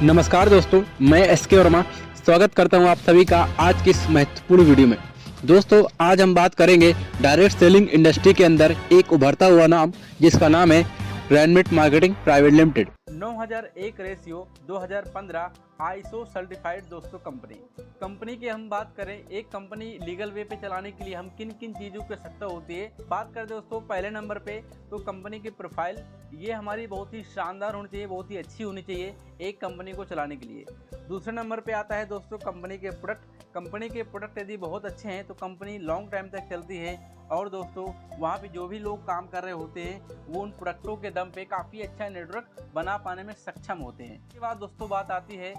नमस्कार दोस्तों, मैं एसके वर्मा स्वागत करता हूं आप सभी का आज की इस महत्वपूर्ण वीडियो में। दोस्तों, आज हम बात करेंगे डायरेक्ट सेलिंग इंडस्ट्री के अंदर एक उभरता हुआ नाम जिसका नाम है रैनमिट marketing private limited. 9001 ratio 2015 ISO certified दोस्तों कंपनी की हम बात करें, एक कंपनी लीगल वे पे चलाने के लिए हम किन किन चीज़ों की आवश्यकता होती है। बात करें दोस्तों पहले नंबर पे तो कंपनी की प्रोफाइल, ये हमारी बहुत ही शानदार होनी चाहिए, बहुत ही अच्छी होनी चाहिए एक कंपनी को चलाने के लिए। दूसरे नंबर पे आता है दोस्तों कंपनी के प्रोडक्ट। कंपनी के प्रोडक्ट यदि बहुत अच्छे हैं तो कंपनी लॉन्ग टाइम तक चलती है और दोस्तों वहाँ पे जो भी लोग काम कर रहे होते हैं वो उन प्रोडक्टों के दम पे काफ़ी अच्छा नेटवर्क बना पाने में सक्षम होते हैं। इसके बाद दोस्तों बात आती है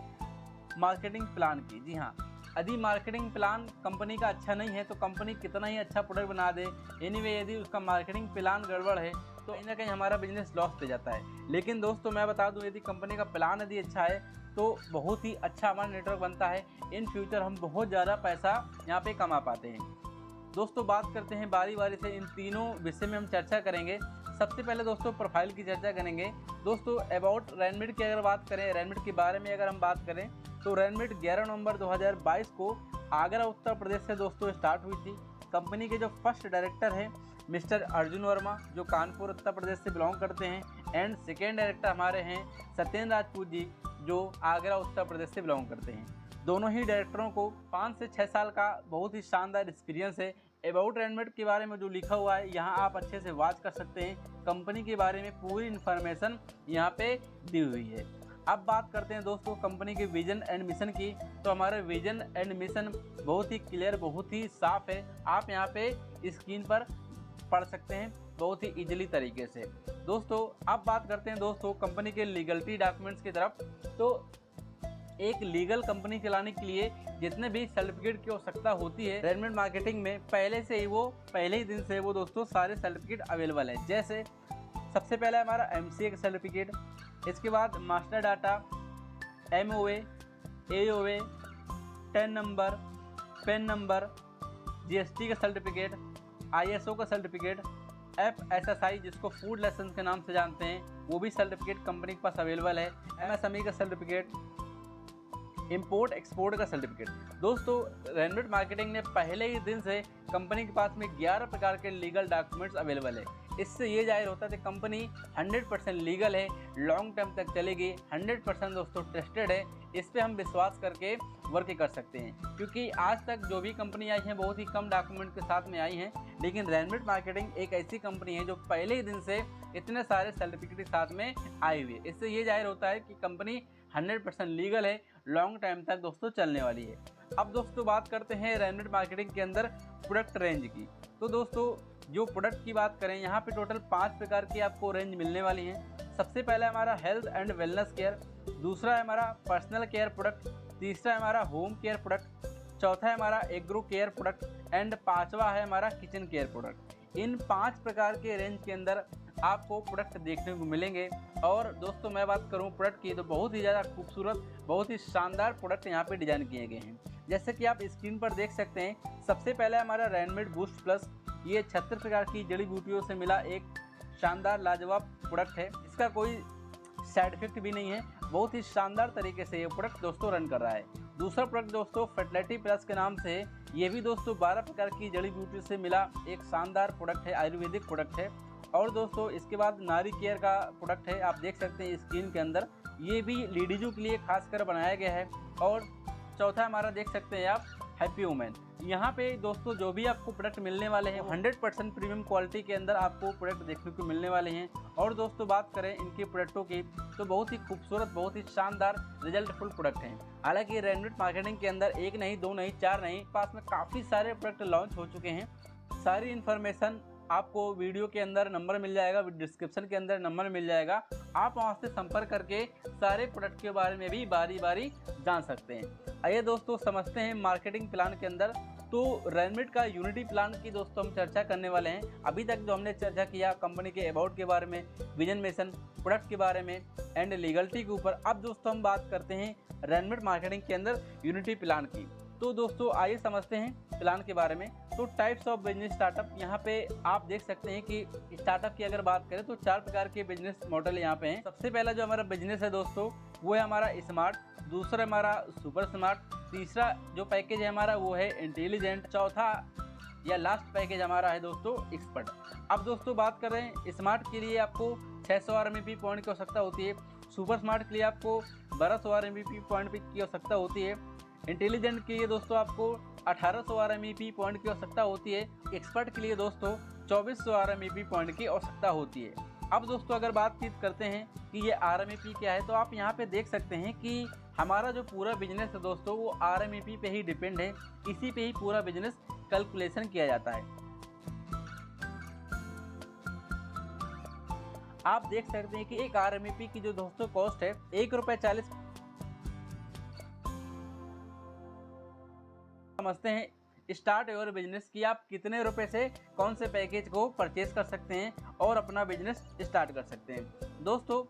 मार्केटिंग प्लान की। जी हाँ, यदि मार्केटिंग प्लान कंपनी का अच्छा नहीं है तो कंपनी कितना ही अच्छा प्रोडक्ट बना दे, एनीवे यदि उसका मार्केटिंग प्लान गड़बड़ है तो कहीं ना कहीं हमारा बिजनेस लॉस पे जाता है। लेकिन दोस्तों मैं बता दूं, यदि कंपनी का प्लान यदि अच्छा है तो बहुत ही अच्छा हमारा नेटवर्क बनता है। इन फ्यूचर हम बहुत ज़्यादा पैसा यहाँ पे कमा पाते हैं। दोस्तों बात करते हैं बारी बारी से, इन तीनों विषय में हम चर्चा करेंगे। सबसे पहले दोस्तों प्रोफाइल की चर्चा करेंगे। दोस्तों अबाउट रैनमिट की अगर बात करें, रैनमिट के बारे में अगर हम बात करें तो रैनमिट 11 नवंबर 2022 को आगरा उत्तर प्रदेश से दोस्तों स्टार्ट हुई थी। कंपनी के जो फर्स्ट डायरेक्टर हैं मिस्टर अर्जुन वर्मा, जो कानपुर उत्तर प्रदेश से बिलोंग करते हैं, एंड सेकेंड डायरेक्टर हमारे हैं सत्येंद्र राजपूत जी, जो आगरा उत्तर प्रदेश से बिलोंग करते हैं। दोनों ही डायरेक्टरों को 5 से 6 साल का बहुत ही शानदार एक्सपीरियंस है। अबाउट रैनमिट के बारे में जो लिखा हुआ है यहाँ आप अच्छे से वॉच कर सकते हैं। कंपनी के बारे में पूरी इन्फॉर्मेशन यहाँ पे दी हुई है। अब बात करते हैं दोस्तों कंपनी के विजन एंड मिशन की। तो हमारा विजन एंड मिशन बहुत ही क्लियर, बहुत ही साफ है। आप यहाँ पे स्क्रीन पर पढ़ सकते हैं बहुत ही इजीली तरीके से। दोस्तों अब बात करते हैं दोस्तों कंपनी के लीगलिटी डॉक्यूमेंट्स की तरफ। तो एक लीगल कंपनी चलाने के लिए जितने भी सर्टिफिकेट की आवश्यकता होती है रैनमिट मार्केटिंग में, पहले ही दिन से वो दोस्तों सारे सर्टिफिकेट अवेलेबल है। जैसे सबसे पहले हमारा MCA का सर्टिफिकेट, इसके बाद master data, MOA, AOA, 10 number, PAN number, GST का सर्टिफिकेट, ISO का सर्टिफिकेट, FSSI जिसको फूड लाइसेंस के नाम से जानते हैं वो भी सर्टिफिकेट कंपनी के पास अवेलेबल है, MSME का सर्टिफिकेट, इंपोर्ट एक्सपोर्ट का सर्टिफिकेट। दोस्तों रैनमिट मार्केटिंग ने पहले ही दिन से कंपनी के पास में 11 प्रकार के लीगल डॉक्यूमेंट्स अवेलेबल है। इससे ये जाहिर होता है कि कंपनी 100% लीगल है, लॉन्ग टर्म तक चलेगी, 100% दोस्तों ट्रस्टेड है। इस पर हम विश्वास करके वर्क कर सकते हैं, क्योंकि आज तक जो भी कंपनी आई हैं बहुत ही कम डॉक्यूमेंट के साथ में आई हैं, लेकिन रैनमिट मार्केटिंग एक ऐसी कंपनी है जो पहले ही दिन से इतने सारे सर्टिफिकेट के साथ में आई हुई है। इससे ये जाहिर होता है कि कंपनी 100% लीगल है, लॉन्ग टाइम तक दोस्तों चलने वाली है। अब दोस्तों बात करते हैं रैनमिट मार्केटिंग के अंदर प्रोडक्ट रेंज की। तो दोस्तों जो प्रोडक्ट की बात करें यहाँ पे टोटल 5 प्रकार की आपको रेंज मिलने वाली हैं। सबसे पहला हमारा हेल्थ एंड वेलनेस केयर, दूसरा है हमारा पर्सनल केयर प्रोडक्ट, तीसरा है हमारा होम केयर प्रोडक्ट, चौथा है हमारा एग्रो केयर प्रोडक्ट एंड पांचवा है हमारा किचन केयर प्रोडक्ट। इन 5 प्रकार के रेंज के अंदर आपको प्रोडक्ट देखने को मिलेंगे। और दोस्तों मैं बात करूं प्रोडक्ट की तो बहुत ही ज़्यादा खूबसूरत, बहुत ही शानदार प्रोडक्ट यहाँ पे डिज़ाइन किए गए हैं। जैसे कि आप स्क्रीन पर देख सकते हैं, सबसे पहले हमारा रैनमिट बूस्ट प्लस, ये 36 प्रकार की जड़ी बूटियों से मिला एक शानदार लाजवाब प्रोडक्ट है। इसका कोई साइड इफेक्ट भी नहीं है, बहुत ही शानदार तरीके से ये प्रोडक्ट दोस्तों रन कर रहा है। दूसरा प्रोडक्ट दोस्तों फर्टिलिटी प्लस के नाम से, ये भी दोस्तों 12 प्रकार की जड़ी बूटियों से मिला एक शानदार प्रोडक्ट है, आयुर्वेदिक प्रोडक्ट है। और दोस्तों इसके बाद नारी केयर का प्रोडक्ट है, आप देख सकते हैं स्क्रीन के अंदर, ये भी लेडीजों के लिए खासकर बनाया गया है। और चौथा हमारा देख सकते हैं आप हैप्पी वुमेन। यहाँ पे दोस्तों जो भी आपको प्रोडक्ट मिलने वाले हैं 100% प्रीमियम क्वालिटी के अंदर आपको प्रोडक्ट देखने को मिलने वाले हैं। और दोस्तों बात करें इनके प्रोडक्टों की तो बहुत ही खूबसूरत, बहुत ही शानदार रिजल्टफुल प्रोडक्ट हैं। हालांकि रैनमिट मार्केटिंग के अंदर 1 नहीं, 2 नहीं, 4 नहीं, पास में काफ़ी सारे प्रोडक्ट लॉन्च हो चुके हैं। सारी इन्फॉर्मेशन आपको वीडियो के अंदर नंबर मिल जाएगा, डिस्क्रिप्शन के अंदर नंबर मिल जाएगा, आप वहां से संपर्क करके सारे प्रोडक्ट के बारे में भी बारी बारी जान सकते हैं। आइए दोस्तों समझते हैं मार्केटिंग प्लान के अंदर। तो रैनमिट का यूनिटी प्लान की दोस्तों हम चर्चा करने वाले हैं। अभी तक जो हमने चर्चा किया कंपनी के अबाउट के बारे में, विजन मिशन, प्रोडक्ट के बारे में एंड लीगलिटी के ऊपर, अब दोस्तों हम बात करते हैं रैनमिट मार्केटिंग के अंदर यूनिटी प्लान की। तो दोस्तों आइए समझते हैं प्लान के बारे में। तो टाइप्स ऑफ बिजनेस स्टार्टअप, यहाँ पे आप देख सकते हैं कि स्टार्टअप की अगर बात करें तो 4 प्रकार के बिजनेस मॉडल यहाँ पे हैं। सबसे पहला जो हमारा बिजनेस है दोस्तों वो है हमारा स्मार्ट, दूसरा हमारा सुपर स्मार्ट, तीसरा जो पैकेज है हमारा वो है इंटेलिजेंट, चौथा या लास्ट पैकेज हमारा है दोस्तों एक्सपर्ट। अब दोस्तों बात कर रहे हैं स्मार्ट के लिए आपको 600 RMP पॉइंट की आवश्यकता होती है, सुपर स्मार्ट के लिए आपको 1200 RMP पॉइंट की आवश्यकता होती है, इंटेलिजेंट के लिए दोस्तों आपको 1800 RMP पॉइंट की आवश्यकता होती है, एक्सपर्ट के लिए दोस्तों 2400 RMP पॉइंट की आवश्यकता होती है। अब दोस्तों अगर बातचीत करते हैं कि ये RMP क्या है, तो आप यहाँ पे देख सकते हैं कि हमारा जो पूरा बिजनेस है दोस्तों वो RMP पे ही डिपेंड है, इसी पे ही पूरा बिजनेस कैलकुलेशन किया जाता है। आप देख सकते हैं कि एक RMP की जो दोस्तों कॉस्ट है ₹1.40। समझते हैं स्टार्ट योर बिजनेस कि आप कितने रुपए से कौन से पैकेज को परचेज कर सकते हैं और अपना बिजनेस स्टार्ट कर सकते हैं। दोस्तों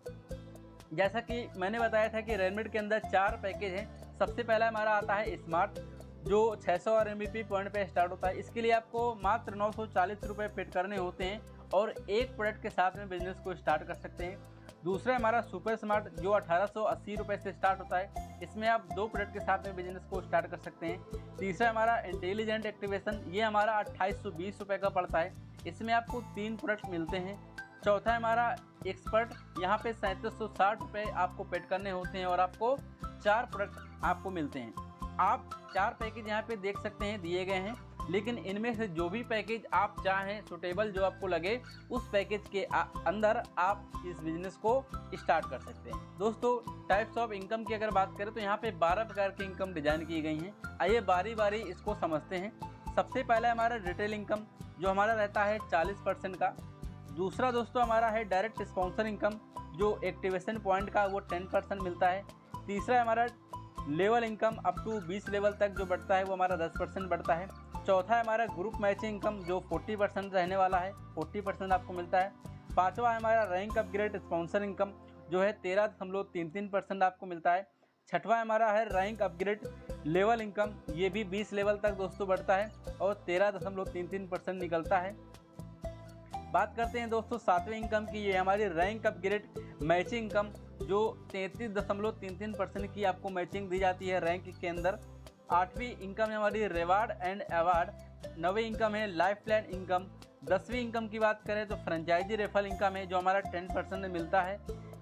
जैसा कि मैंने बताया था कि रेडमेड के अंदर 4 पैकेज हैं। सबसे पहला हमारा आता है स्मार्ट जो 600 RMP पॉइंट पे स्टार्ट होता है। इसके लिए आपको मात्र 940 रुपये पेड करने होते हैं और एक प्रोडक्ट के साथ में बिजनेस को स्टार्ट कर सकते हैं। दूसरा हमारा सुपर स्मार्ट जो 1880 रुपये से स्टार्ट होता है, इसमें आप 2 प्रोडक्ट के साथ में बिजनेस को स्टार्ट कर सकते हैं। तीसरा हमारा इंटेलिजेंट एक्टिवेशन, ये हमारा 2820 रुपये का पड़ता है, इसमें आपको 3 प्रोडक्ट मिलते हैं। चौथा हमारा एक्सपर्ट, यहाँ पे 3760 रुपये आपको पेड करने होते हैं और आपको 4 प्रोडक्ट आपको मिलते हैं। आप 4 पैकेज यहाँ पे देख सकते हैं दिए गए हैं, लेकिन इनमें से जो भी पैकेज आप चाहें सुटेबल जो आपको लगे उस पैकेज के अंदर आप इस बिजनेस को स्टार्ट कर सकते हैं। दोस्तों टाइप्स ऑफ इनकम की अगर बात करें तो यहाँ पे 12 प्रकार की इनकम डिजाइन की गई हैं। आइए बारी बारी इसको समझते हैं। सबसे पहला हमारा रिटेल इनकम जो हमारा रहता है 40% का। दूसरा दोस्तों हमारा है डायरेक्ट स्पॉन्सर इनकम जो एक्टिवेशन पॉइंट का वो 10% मिलता है। तीसरा हमारा level income up to 20 level तक जो बढ़ता है वो हमारा 10% बढ़ता है। चौथा है हमारा ग्रुप मैचिंग इनकम जो 40% रहने वाला है, 40% आपको मिलता है। पांचवा है हमारा रैंक अपग्रेड स्पॉन्सर इनकम जो है 13.33% आपको मिलता है। छठवां हमारा है रैंक अपग्रेड लेवल इनकम, ये भी 20 लेवल तक दोस्तों बढ़ता है और 13.33% निकलता है। बात करते हैं दोस्तों 7वें इनकम की, ये हमारी रैंक अपग्रेड मैचिंग इनकम जो 33.33% की आपको मैचिंग दी जाती है रैंक के अंदर। 8वीं इनकम है हमारी रिवार्ड एंड अवार्ड। 9वीं इनकम है लाइफ प्लान इनकम। 10वीं इनकम की बात करें तो फ्रेंचाइजी रेफरल इनकम है जो हमारा 10% में मिलता है।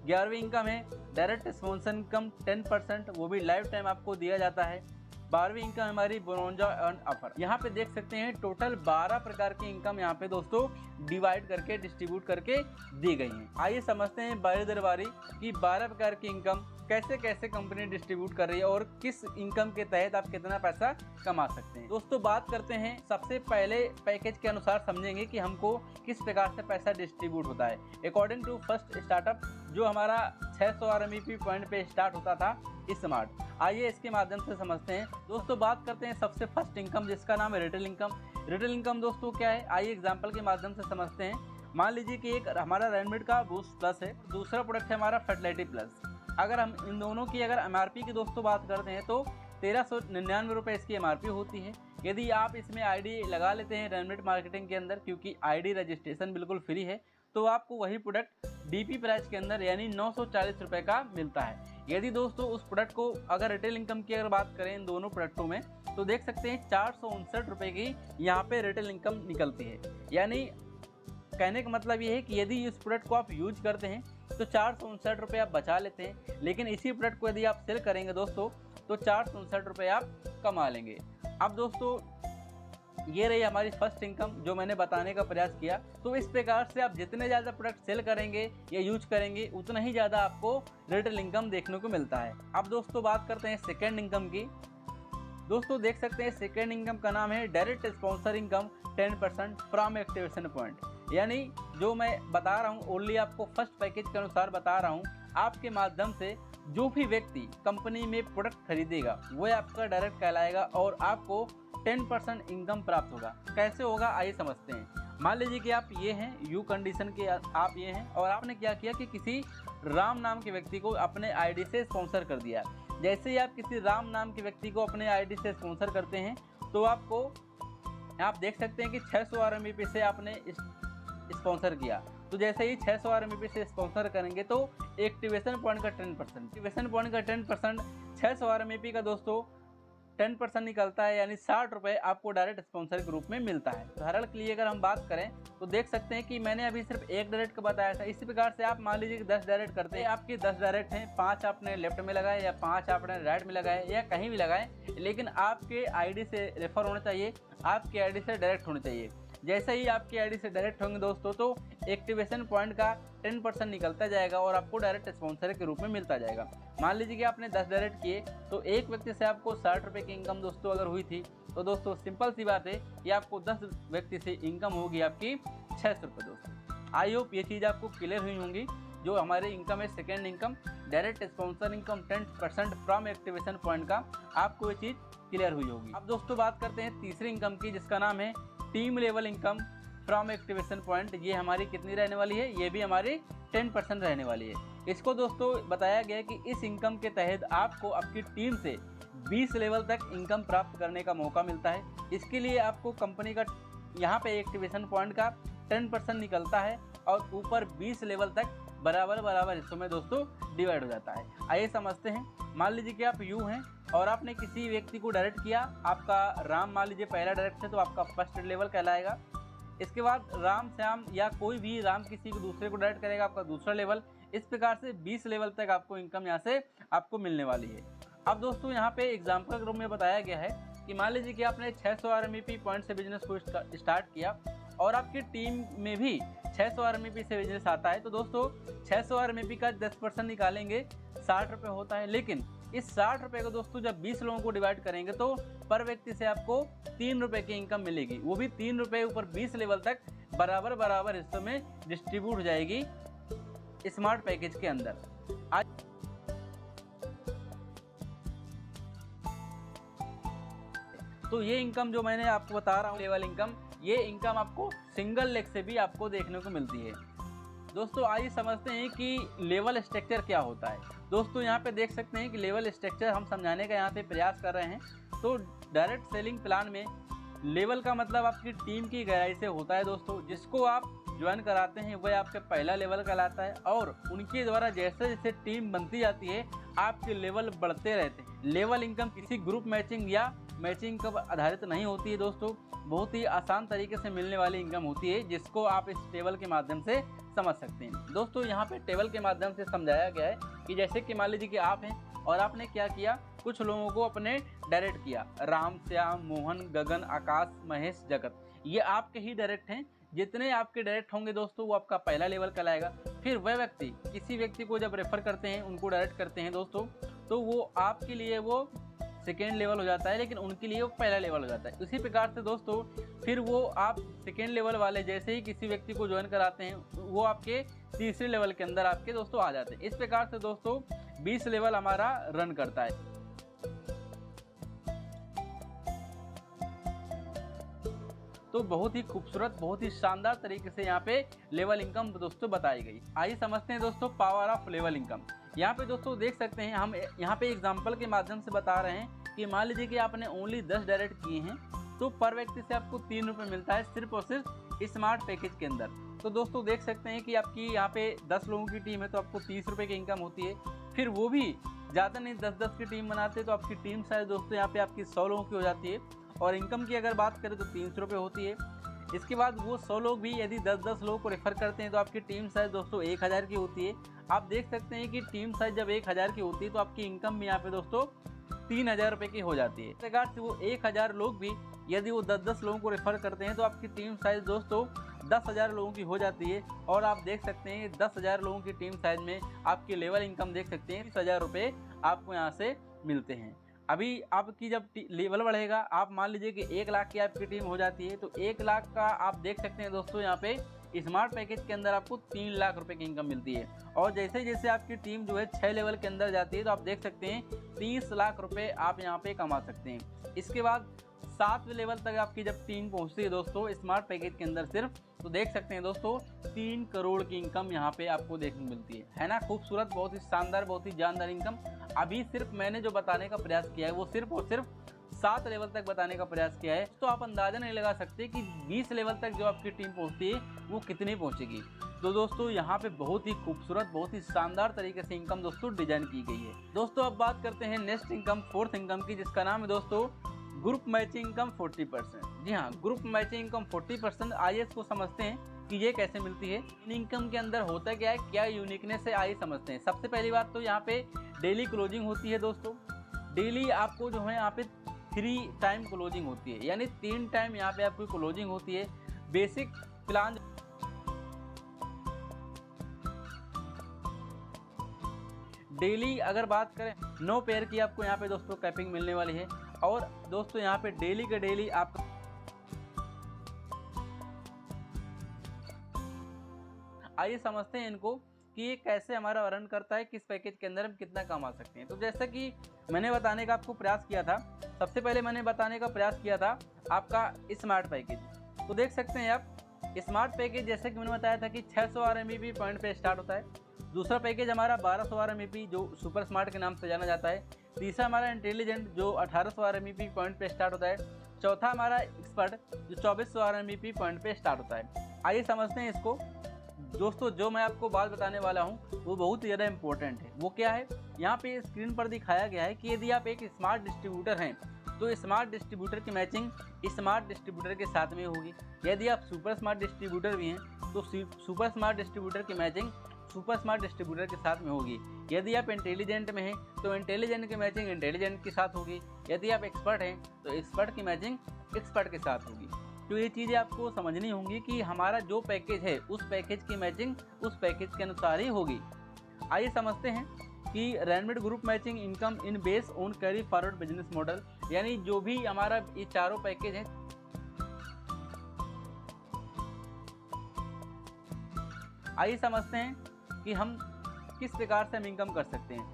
11वीं इनकम है डायरेक्ट स्पॉन्सर इनकम 10%, वो भी लाइफ टाइम आपको दिया जाता है। 12वीं इनकम हमारी बोनोजा एंड ऑफर। यहाँ पे देख सकते हैं टोटल 12 प्रकार की इनकम यहाँ पे दोस्तों डिवाइड करके डिस्ट्रीब्यूट करके दी गई हैं। आइए समझते हैं बारी दर बारी कि 12 प्रकार की इनकम कैसे कैसे कंपनी डिस्ट्रीब्यूट कर रही है और किस इनकम के तहत आप कितना पैसा कमा सकते हैं। दोस्तों बात करते हैं सबसे पहले पैकेज के अनुसार समझेंगे कि हमको किस प्रकार से पैसा डिस्ट्रीब्यूट होता है। अकॉर्डिंग टू फर्स्ट स्टार्टअप जो हमारा 600 RMP पॉइंट पे स्टार्ट होता था स्मार्ट, आइए इसके माध्यम से समझते हैं। दोस्तों बात करते हैं सबसे फर्स्ट इनकम जिसका नाम है रिटेल इनकम। रिटेल इनकम दोस्तों क्या है, आइए एग्जाम्पल के माध्यम से समझते हैं। मान लीजिए कि एक हमारा रेडमेड का बूस्ट प्लस है, दूसरा प्रोडक्ट है हमारा फर्टिलिटी प्लस। अगर हम इन दोनों की अगर MRP की दोस्तों बात करते हैं तो 1399 रुपये इसकी MRP होती है। यदि आप इसमें ID लगा लेते हैं रेडमेड मार्केटिंग के अंदर, क्योंकि ID रजिस्ट्रेशन बिल्कुल फ्री है, तो आपको वही प्रोडक्ट DP प्राइस के अंदर यानी 940 रुपये का मिलता है। यदि दोस्तों उस प्रोडक्ट को अगर रिटेल इनकम की अगर बात करें इन दोनों प्रोडक्टों में तो देख सकते हैं 459 रुपये की यहाँ पे रिटेल इनकम निकलती है। यानी कहने का मतलब ये है कि यदि इस प्रोडक्ट को आप यूज करते हैं तो 459 रुपये आप बचा लेते हैं, लेकिन इसी प्रोडक्ट को यदि आप सेल करेंगे दोस्तों तो 459 रुपये आप कमा लेंगे। अब दोस्तों ये रही हमारी फर्स्ट इनकम जो मैंने बताने का प्रयास किया। तो इस प्रकार से आप जितने ज़्यादा प्रोडक्ट सेल करेंगे या यूज करेंगे उतना ही ज़्यादा आपको रिटेल इनकम देखने को मिलता है। अब दोस्तों बात करते हैं सेकेंड इनकम की। दोस्तों देख सकते हैं सेकेंड इनकम का नाम है direct sponsor income 10% from activation point. यानी जो मैं बता रहा हूँ ओनली आपको फर्स्ट पैकेज के अनुसार बता रहा हूँ, आपके माध्यम से जो भी व्यक्ति कंपनी में प्रोडक्ट खरीदेगा वो आपका डायरेक्ट कहलाएगा और आपको 10% इनकम प्राप्त होगा। कैसे होगा आइए समझते हैं। मान लीजिए कि आप ये हैं यू कंडीशन के, आप ये हैं और आपने क्या किया कि किसी राम नाम के व्यक्ति को अपने ID से स्पॉन्सर कर दिया। जैसे ही आप किसी राम नाम के व्यक्ति को अपने आईडी से स्पॉन्सर करते हैं तो आपको आप देख सकते हैं कि 600 RMB से आपने स्पॉन्सर किया। तो जैसे ही 600 RMB से स्पॉन्सर करेंगे तो एक्टिवेशन पॉइंट का 10%, एक्टिवेशन पॉइंट का 10% 600 RMB का दोस्तों 10% निकलता है, यानी 60 रुपये आपको डायरेक्ट स्पॉन्सर के रूप में मिलता है। उदाहरण के लिए अगर हम बात करें तो देख सकते हैं कि मैंने अभी सिर्फ एक डायरेक्ट का बताया था। इसी प्रकार से आप मान लीजिए कि 10 डायरेक्ट करते हैं, आपके 10 डायरेक्ट हैं, 5 आपने लेफ्ट में लगाए या 5 आपने राइट में लगाए या कहीं भी लगाए, लेकिन आपके आईडी से रेफर होना चाहिए, आपके आईडी से डायरेक्ट होना चाहिए। जैसे ही आपकी आईडी से डायरेक्ट होंगे दोस्तों तो एक्टिवेशन पॉइंट का 10% निकलता जाएगा और आपको डायरेक्ट स्पॉन्सर के रूप में मिलता जाएगा। मान लीजिए कि आपने 10 डायरेक्ट किए तो एक व्यक्ति से आपको 60 रुपये की इनकम दोस्तों अगर हुई थी तो दोस्तों सिंपल सी बात है कि आपको 10 व्यक्ति से इनकम होगी आपकी 600 रुपये दोस्तों। आई होप ये चीज़ आपको क्लियर हुई होंगी। जो हमारे इनकम है second income, direct sponsor income 10% from activation point का, आपको ये चीज़ क्लियर हुई होगी। अब दोस्तों बात करते हैं तीसरी इनकम की, जिसका नाम है team level income from activation point. ये हमारी कितनी रहने वाली है? ये भी हमारी 10% रहने वाली है। इसको दोस्तों बताया गया है कि इस इनकम के तहत आपको आपकी टीम से 20 लेवल तक इनकम प्राप्त करने का मौका मिलता है। इसके लिए आपको कंपनी का यहाँ पे एक्टिवेशन पॉइंट का 10% निकलता है और ऊपर 20 लेवल तक बराबर हिस्सों में दोस्तों डिवाइड हो जाता है। आइए समझते हैं। मान लीजिए कि आप यू हैं और आपने किसी व्यक्ति को डायरेक्ट किया, आपका राम मान लीजिए पहला डायरेक्ट है तो आपका फर्स्ट लेवल कहलाएगा। इसके बाद राम श्याम या कोई भी राम किसी को दूसरे को डायरेक्ट करेगा, आपका दूसरा लेवल। इस प्रकार से 20 लेवल तक आपको इनकम यहाँ से आपको मिलने वाली है। अब दोस्तों यहाँ पे एग्जाम्पल के रूप में बताया गया है कि मान लीजिए कि आपने 600 RMB पॉइंट से बिजनेस को स्टार्ट किया और आपकी टीम में भी 600 RMB से बिजनेस आता है। तो दोस्तों 600 RMB का 10% निकालेंगे 60 रुपये होता है, लेकिन इस 60 रुपये को दोस्तों जब 20 लोगों को डिवाइड करेंगे तो पर व्यक्ति से आपको 3 रुपये की इनकम मिलेगी। वो भी 3 रुपये ऊपर 20 लेवल तक बराबर हिस्सों में डिस्ट्रीब्यूट हो जाएगी स्मार्ट पैकेज के अंदर। आज तो ये इनकम जो मैंने आपको बता रहा हूँ लेवल इनकम, ये इनकम आपको सिंगल लेग से भी आपको देखने को मिलती है। दोस्तों आइए समझते हैं कि लेवल स्ट्रक्चर क्या होता है। दोस्तों यहाँ पे देख सकते हैं कि लेवल स्ट्रक्चर हम समझाने का यहाँ पे प्रयास कर रहे हैं। तो डायरेक्ट सेलिंग प्लान में लेवल का मतलब आपकी टीम की गहराई से होता है दोस्तों। जिसको आप ज्वाइन कराते हैं वह आपका पहला लेवल कहलाता है और उनके द्वारा जैसे जैसे टीम बनती जाती है आपके लेवल बढ़ते रहते हैं। लेवल इनकम किसी ग्रुप मैचिंग या मैचिंग पर आधारित नहीं होती है दोस्तों, बहुत ही आसान तरीके से मिलने वाली इनकम होती है, जिसको आप इस टेबल के माध्यम से समझ सकते हैं। दोस्तों यहाँ पे टेबल के माध्यम से समझाया गया है कि जैसे कि मान लीजिए कि आप हैं और आपने क्या किया, कुछ लोगों को अपने डायरेक्ट किया, राम श्याम मोहन गगन आकाश महेश जगत, ये आपके ही डायरेक्ट हैं। जितने आपके डायरेक्ट होंगे दोस्तों वो आपका पहला लेवल कहलाएगा। फिर वह व्यक्ति किसी व्यक्ति को जब रेफर करते हैं, उनको डायरेक्ट करते हैं दोस्तों, तो वो आपके लिए वो सेकेंड लेवल हो जाता है, लेकिन उनके लिए वो पहला लेवल हो जाता है। उसी प्रकार से दोस्तों फिर वो आप सेकेंड लेवल वाले जैसे ही किसी व्यक्ति को ज्वाइन कराते हैं वो आपके तीसरे लेवल के अंदर आपके दोस्तों आ जाते हैं। इस प्रकार से दोस्तों 20 लेवल हमारा रन करता है। तो बहुत ही खूबसूरत, बहुत ही शानदार तरीके से यहाँ पे लेवल इनकम दोस्तों बताई गई। आइए समझते हैं दोस्तों पावर ऑफ लेवल इनकम। यहाँ पे दोस्तों देख सकते हैं हम यहाँ पे एग्जांपल के माध्यम से बता रहे हैं कि मान लीजिए कि आपने ओनली 10 डायरेक्ट किए हैं तो पर व्यक्ति से आपको 3 रुपये मिलता है सिर्फ और सिर्फ स्मार्ट पैकेज के अंदर। तो दोस्तों देख सकते हैं कि आपकी यहाँ पे 10 लोगों की टीम है तो आपको 30 रुपये की इनकम होती है। फिर वो भी ज़्यादा नहीं, 10-10 की टीम बनाते हैं तो आपकी टीम साइज दोस्तों यहाँ पे आपकी 100 लोगों की हो जाती है और इनकम की अगर बात करें तो 300 रुपये होती है। इसके बाद वो 100 लोग भी यदि 10-10 लोगों को रेफर करते हैं तो आपकी टीम साइज दोस्तों 1000 की होती है। आप देख सकते हैं कि टीम साइज जब 1000 की होती है तो आपकी इनकम भी यहाँ पे दोस्तों 3000 रुपये की हो जाती है। इस प्रकार से वो 1000 लोग भी यदि वो 10-10 लोगों को रेफर करते हैं तो आपकी टीम साइज दोस्तों 10,000 लोगों की हो जाती है। और आप देख सकते हैं 10,000 लोगों की टीम साइज में आपकी लेवल इनकम देख सकते हैं 30,000 रुपये आपको यहाँ से मिलते हैं। अभी आपकी जब लेवल बढ़ेगा, आप मान लीजिए कि 1 लाख की आपकी टीम हो जाती है तो 1 लाख का आप देख सकते हैं दोस्तों यहाँ पे स्मार्ट पैकेज के अंदर आपको 3 लाख रुपए की इनकम मिलती है। और जैसे जैसे आपकी टीम जो है 6 लेवल के अंदर जाती है तो आप देख सकते हैं 30 लाख रुपए आप यहाँ पे कमा सकते हैं। इसके बाद 7वें लेवल तक आपकी जब टीम पहुंचती है दोस्तों स्मार्ट पैकेज के अंदर सिर्फ, तो देख सकते हैं दोस्तों 3 करोड़ की इनकम यहाँ पे आपको देखने को मिलती है ना। खूबसूरत, बहुत ही शानदार, बहुत ही जानदार इनकम। अभी सिर्फ मैंने जो बताने का प्रयास किया है वो सिर्फ और सिर्फ 7 लेवल तक बताने का प्रयास किया है। तो आप अंदाजा नहीं लगा सकते कि 20 लेवल तक जो आपकी टीम पहुंचती है वो कितनी पहुंचेगी। तो दोस्तों यहाँ पे बहुत ही खूबसूरत, बहुत ही शानदार तरीके से इनकम दोस्तों डिजाइन की गई है। दोस्तों अब बात करते हैं नेक्स्ट इनकम, फोर्थ इनकम की, जिसका नाम है दोस्तों ग्रुप मैचिंग इनकम 40%। जी हाँ, ग्रुप मैचिंग इनकम 40%। आइए इसको समझते हैं कि ये कैसे मिलती है। इन इनकम के अंदर होता क्या है, क्या यूनिकनेस है, आइए समझते हैं। सबसे पहली बात तो यहाँ पे डेली क्लोजिंग होती है दोस्तों। डेली आपको जो है यहाँ पे 3 टाइम क्लोजिंग होती है, यानी 3 टाइम यहाँ पे आपकी क्लोजिंग होती है। बेसिक प्लान डेली अगर बात करें 9 पेयर की आपको यहाँ पे दोस्तों कैपिंग मिलने वाली है। और दोस्तों यहाँ पे डेली के डेली आप आइए समझते हैं इनको कि ये कैसे हमारा अर्न करता है, किस पैकेज के अंदर हम कितना कमा सकते हैं। तो जैसा कि मैंने बताने का आपको प्रयास किया था, सबसे पहले मैंने बताने का प्रयास किया था आपका स्मार्ट पैकेज। तो देख सकते हैं आप स्मार्ट पैकेज, जैसे कि मैंने बताया था कि 600 RMB पॉइंट पे स्टार्ट होता है। दूसरा पैकेज हमारा 1200 RMB जो सुपर स्मार्ट के नाम से जाना जाता है। तीसरा हमारा इंटेलिजेंट जो 1800 RMB पॉइंट पे स्टार्ट होता है। चौथा हमारा एक्सपर्ट जो 2400 RMB पॉइंट पे स्टार्ट होता है। आइए समझते हैं इसको। दोस्तों जो मैं आपको बात बताने वाला हूँ वो बहुत ही ज़्यादा इंपॉर्टेंट है। वो क्या है, यहाँ पे स्क्रीन पर दिखाया गया है कि यदि आप एक स्मार्ट डिस्ट्रीब्यूटर हैं तो स्मार्ट डिस्ट्रीब्यूटर की मैचिंग स्मार्ट डिस्ट्रीब्यूटर के साथ में होगी। यदि आप सुपर स्मार्ट डिस्ट्रीब्यूटर भी हैं तो सुपर स्मार्ट डिस्ट्रीब्यूटर की मैचिंग सुपर स्मार्ट डिस्ट्रीब्यूटर के साथ में होगी। यदि आप इंटेलिजेंट में हैं तो इंटेलिजेंट की मैचिंग इंटेलिजेंट के साथ होगी। यदि आप एक्सपर्ट हैं तो एक्सपर्ट की मैचिंग एक्सपर्ट के साथ होगी। तो ये चीज़ें आपको समझनी होंगी कि हमारा जो पैकेज है उस पैकेज की मैचिंग उस पैकेज के अनुसार ही होगी। आइए समझते हैं कि रैंडमेड group matching income in base on carry forward business model, यानी जो भी हमारा ये चारों पैकेज हैं आइए समझते हैं कि हम किस प्रकार से हम इनकम कर सकते हैं।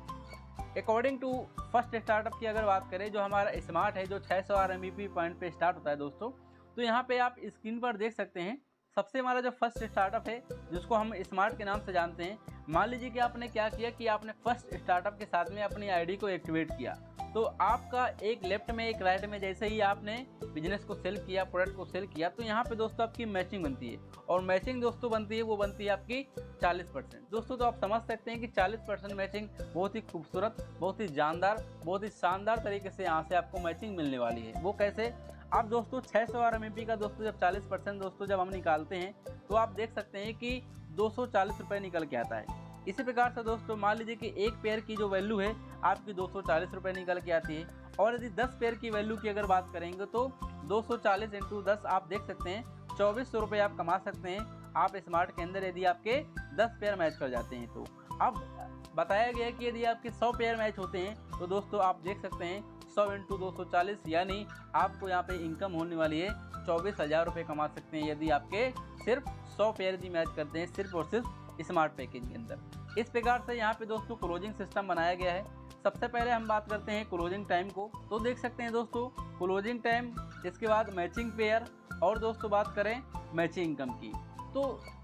अकॉर्डिंग टू फर्स्ट स्टार्टअप की अगर बात करें, जो हमारा स्मार्ट है जो 600 RMB पॉइंट पे स्टार्ट होता है दोस्तों, तो यहाँ पे आप स्क्रीन पर देख सकते हैं सबसे हमारा जो फर्स्ट स्टार्टअप है जिसको हम स्मार्ट के नाम से जानते हैं। मान लीजिए कि आपने क्या किया कि आपने फर्स्ट स्टार्टअप के साथ में अपनी आईडी को एक्टिवेट किया, तो आपका एक लेफ्ट में एक राइट में जैसे ही आपने बिजनेस को सेल किया, प्रोडक्ट को सेल किया, तो यहाँ पे दोस्तों आपकी मैचिंग बनती है। और मैचिंग दोस्तों बनती है वो बनती है आपकी 40%। दोस्तों तो आप समझ सकते हैं कि 40% मैचिंग बहुत ही खूबसूरत, बहुत ही जानदार, बहुत ही शानदार तरीके से यहाँ से आपको मैचिंग मिलने वाली है। वो कैसे, आप दोस्तों 600 RMB का दोस्तों जब 40% दोस्तों जब हम निकालते हैं तो आप देख सकते हैं कि 240 रुपये निकल के आता है। इसी प्रकार से दोस्तों मान लीजिए कि एक पेयर की जो वैल्यू है आपकी 240 रुपये निकल के आती है। और यदि 10 पेयर की वैल्यू की अगर बात करेंगे तो 240 × 10 आप देख सकते हैं 2400 रुपये आप कमा सकते हैं आप स्मार्ट के अंदर, यदि आपके 10 पेयर मैच कर जाते हैं। तो अब बताया गया है कि यदि आपके 100 पेयर मैच होते हैं तो दोस्तों आप देख सकते हैं 100 × 240, यानी आपको यहाँ पे इनकम होने वाली है 24,000 रुपये कमा सकते हैं यदि आपके सिर्फ 100 पेयर भी मैच करते हैं सिर्फ और सिर्फ स्मार्ट पैकेज के अंदर। इस प्रकार से यहाँ पे दोस्तों क्लोजिंग सिस्टम बनाया गया है। सबसे पहले हम बात करते हैं क्लोजिंग टाइम को, तो देख सकते हैं दोस्तों क्लोजिंग टाइम, इसके बाद मैचिंग पेयर, और दोस्तों बात करें मैचिंग इनकम की। तो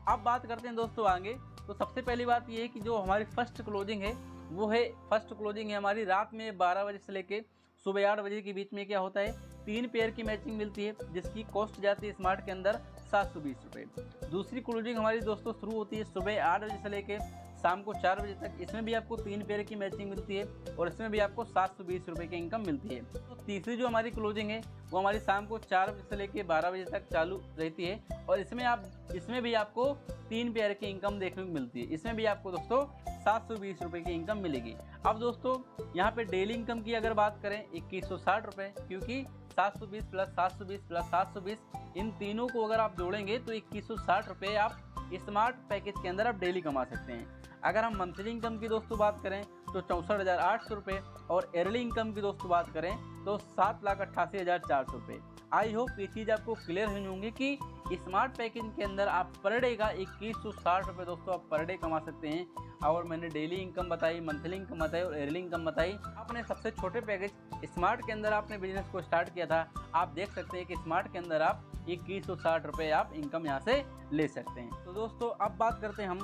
अब बात करते हैं दोस्तों आगे। तो सबसे पहली बात ये है कि जो हमारी फर्स्ट क्लोजिंग है वो है फर्स्ट क्लोजिंग है हमारी रात में 12 बजे से लेके सुबह 8 बजे के बीच में क्या होता है 3 पेयर की मैचिंग मिलती है जिसकी कॉस्ट जाती है स्मार्ट के अंदर 720 रुपये। दूसरी क्लोजिंग हमारी दोस्तों शुरू होती है सुबह 8 बजे से लेके शाम को 4 बजे तक, इसमें भी आपको 3 पेयर की मैचिंग मिलती है और इसमें भी आपको 720 रुपये की इनकम मिलती है। तो तीसरी जो हमारी क्लोजिंग है वो हमारी शाम को 4 बजे से लेके 12 बजे तक चालू रहती है और इसमें भी आपको 3 पेयर की इनकम देखने को मिलती है। इसमें भी आपको दोस्तों 720 रुपये की इनकम मिलेगी। अब दोस्तों यहाँ पे डेली इनकम की अगर बात करें 2160 रुपये, क्योंकि 720 प्लस 720 प्लस 720 इन तीनों को अगर आप जोड़ेंगे तो 2160 रुपये आप स्मार्ट पैकेज के अंदर आप डेली कमा सकते हैं। अगर हम मंथली इनकम की दोस्तों बात करें तो 64,800 रुपये और ईयरली इनकम की दोस्तों बात करें तो 7,88,400 रुपये। आई होप ये चीज़ आपको क्लियर हुई होंगी कि स्मार्ट पैकेज के अंदर आप पर डे का 2160 रुपये दोस्तों आप पर डे कमा सकते हैं। और मैंने डेली इनकम बताई, मंथली इनकम बताई और ईयरली इनकम बताई। आपने सबसे छोटे पैकेज स्मार्ट के अंदर आपने बिजनेस को स्टार्ट किया था, आप देख सकते हैं कि स्मार्ट के अंदर आप 2160 रुपये आप इनकम यहाँ से ले सकते हैं। तो दोस्तों अब बात करते हैं हम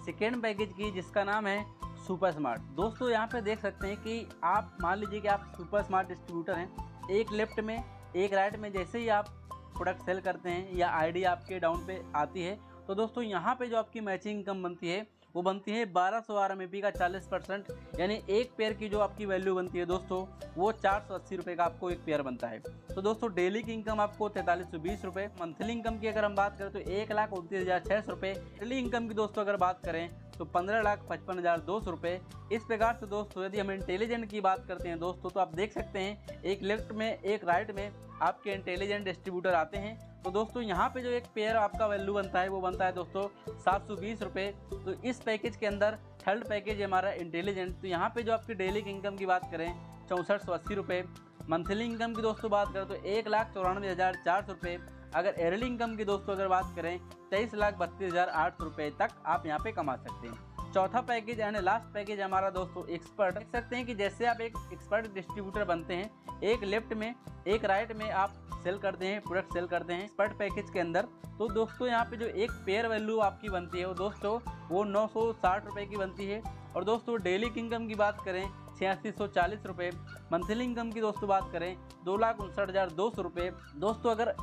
सेकेंड पैकेज की, जिसका नाम है सुपर स्मार्ट। दोस्तों यहाँ पे देख सकते हैं कि आप मान लीजिए कि आप सुपर स्मार्ट डिस्ट्रीब्यूटर हैं, एक लेफ्ट में एक राइट में जैसे ही आप प्रोडक्ट सेल करते हैं या आईडी आपके डाउन पे आती है, तो दोस्तों यहाँ पे जो आपकी मैचिंग इनकम बनती है वो बनती है 1200 RMAP का 40%, यानी एक पेयर की जो आपकी वैल्यू बनती है दोस्तों वो 480 रुपये का आपको एक पेयर बनता है। तो दोस्तों डेली की इनकम आपको 4320 रुपये, मंथली इनकम की अगर हम बात करें तो 1,29,600 रुपये, डेली इनकम की दोस्तों अगर बात करें तो 15,55,200 रुपये। इस प्रकार से दोस्तों यदि हम इंटेलिजेंट की बात करते हैं दोस्तों, तो आप देख सकते हैं एक लेफ्ट में एक राइट में आपके इंटेलिजेंट डिस्ट्रीब्यूटर आते हैं। तो दोस्तों यहाँ पे जो एक पेयर आपका वैल्यू बनता है वो बनता है दोस्तों 720 रुपये। तो इस पैकेज के अंदर थर्ड पैकेज है हमारा इंटेलिजेंट। तो यहाँ पे जो आपकी डेली की इनकम की बात करें 6480 रुपये, मंथली इनकम की दोस्तों बात करें तो 1,94,400 रुपये, अगर ईयरली इनकम की दोस्तों अगर बात करें 23,32,800 रुपये तक आप यहाँ पे कमा सकते हैं। चौथा पैकेज यानी लास्ट पैकेज हमारा दोस्तों एक्सपर्ट। देख सकते हैं कि जैसे आप एक एक्सपर्ट डिस्ट्रीब्यूटर बनते हैं, एक लेफ्ट में एक राइट में आप सेल करते हैं, प्रोडक्ट सेल करते हैं एक्सपर्ट पैकेज के अंदर। तो दोस्तों यहाँ पे जो एक पेयर वैल्यू आपकी बनती है वो दोस्तों वो 960 रुपये की बनती है। और दोस्तों डेली की इनकम की बात करें 8640 रुपये, मंथली इनकम की दोस्तों बात करें 2,59,200 रुपये। दोस्तों अगर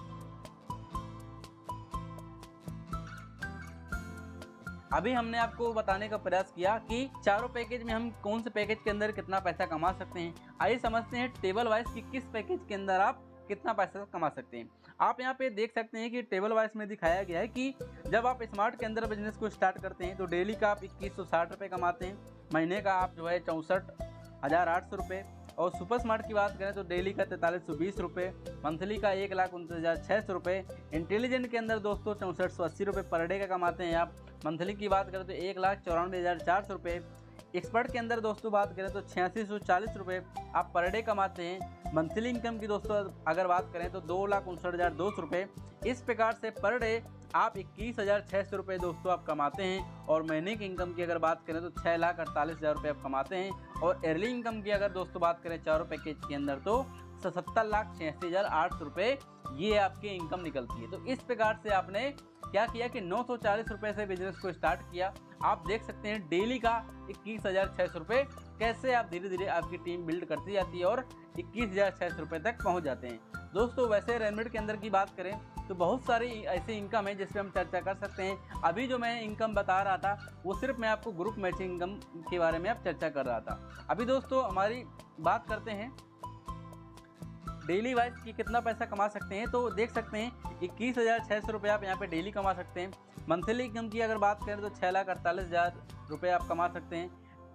अभी हमने आपको बताने का प्रयास किया कि चारों पैकेज में हम कौन से पैकेज के अंदर कितना पैसा कमा सकते हैं, आइए समझते हैं टेबल वाइज कि किस पैकेज के अंदर आप कितना पैसा कमा सकते हैं। आप यहाँ पे देख सकते हैं कि टेबल वाइज में दिखाया गया है कि जब आप स्मार्ट के अंदर बिजनेस को स्टार्ट करते हैं तो डेली का आप 2160 रुपये कमाते हैं, महीने का आप जो है 64,800 रुपये, और सुपर स्मार्ट की बात करें तो डेली का 4320 रुपये, मंथली का 1,29,600 रुपये, इंटेलिजेंट के अंदर दोस्तों 6480 रुपये पर डे का कमाते हैं आप, मंथली की बात करें तो 1,94,400 रुपये, एक्सपर्ट के अंदर दोस्तों बात करें तो 8640 रुपये आप पर डे कमाते हैं, मंथली इनकम की दोस्तों अगर बात करें तो 2,59,200 रुपये। इस प्रकार से पर डे आप 21,600 रुपये दोस्तों आप कमाते हैं, और महीने की इनकम की अगर बात करें तो 6,48,000 रुपये आप कमाते हैं, और ईयरली इनकम की अगर दोस्तों बात करें चारों पैकेज के अंदर तो 77,86,800 रुपये ये आपकी इनकम निकलती है। तो इस प्रकार से आपने क्या किया कि 940 रुपये से बिजनेस को स्टार्ट किया। आप देख सकते हैं डेली का 21,600 रुपये कैसे आप धीरे धीरे आपकी टीम बिल्ड करती जाती है और 21,600 रुपये तक पहुंच जाते हैं। दोस्तों वैसे रेनमेड के अंदर की बात करें तो बहुत सारी ऐसी इनकम है जिस पर हम चर्चा कर सकते हैं। अभी जो मैं इनकम बता रहा था वो सिर्फ मैं आपको ग्रुप मैचिंग इनकम के बारे में आप चर्चा कर रहा था। अभी दोस्तों हमारी बात करते हैं डेली वाइज की कितना पैसा कमा सकते हैं। तो देख सकते हैं 21,600 रुपये आप यहाँ पे डेली कमा सकते हैं। मंथली इनकम की अगर बात करें तो 6,48,000 रुपये आप कमा सकते हैं।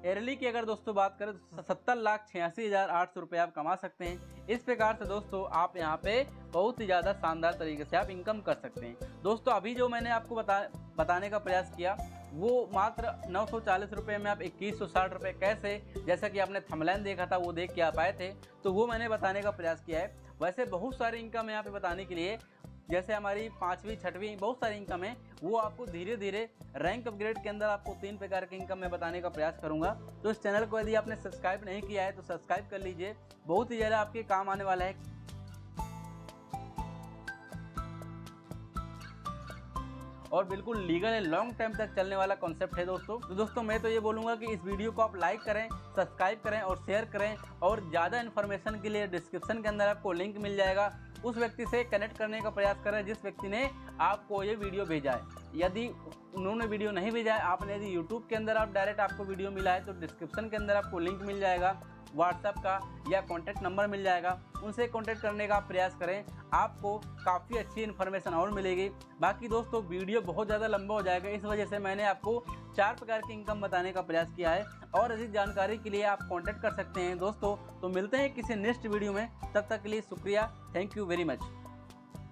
ईयरली की अगर दोस्तों बात करें तो 70,86,800 रुपये आप कमा सकते हैं। इस प्रकार से दोस्तों आप यहाँ पे बहुत ही ज़्यादा शानदार तरीके से आप इनकम कर सकते हैं। दोस्तों अभी जो मैंने आपको बताने का प्रयास किया वो मात्र 940 रुपये में आप 2160 रुपये कैसे, जैसा कि आपने थंबनेल देखा था वो देख के आप आए थे, तो वो मैंने बताने का प्रयास किया है। वैसे बहुत सारी इनकम है यहाँ पे बताने के लिए, जैसे हमारी 5वीं 6वीं बहुत सारी इनकम है, वो आपको धीरे धीरे रैंक अपग्रेड के अंदर आपको 3 प्रकार की इनकम मैं बताने का प्रयास करूंगा। तो इस चैनल को यदि आपने सब्सक्राइब नहीं किया है तो सब्सक्राइब कर लीजिए, बहुत ही ज़्यादा आपके काम आने वाला है। और बिल्कुल लीगल है, लॉन्ग टाइम तक चलने वाला कॉन्सेप्ट है दोस्तों। तो दोस्तों मैं तो ये बोलूँगा कि इस वीडियो को आप लाइक करें, सब्सक्राइब करें और शेयर करें, और ज़्यादा इन्फॉर्मेशन के लिए डिस्क्रिप्शन के अंदर आपको लिंक मिल जाएगा। उस व्यक्ति से कनेक्ट करने का प्रयास करें जिस व्यक्ति ने आपको ये वीडियो भेजा है। यदि उन्होंने वीडियो नहीं भेजा है, आपने यदि यूट्यूब के अंदर आप डायरेक्ट आपको वीडियो मिला है तो डिस्क्रिप्शन के अंदर आपको लिंक मिल जाएगा, व्हाट्सएप का या कॉन्टैक्ट नंबर मिल जाएगा, उनसे कॉन्टैक्ट करने का प्रयास करें, आपको काफ़ी अच्छी इन्फॉर्मेशन और मिलेगी। बाकी दोस्तों वीडियो बहुत ज़्यादा लंबा हो जाएगा, इस वजह से मैंने आपको 4 प्रकार की इनकम बताने का प्रयास किया है, और अधिक जानकारी के लिए आप कॉन्टैक्ट कर सकते हैं दोस्तों। तो मिलते हैं किसी नेक्स्ट वीडियो में, तब तक के लिए शुक्रिया, थैंक यू वेरी मच।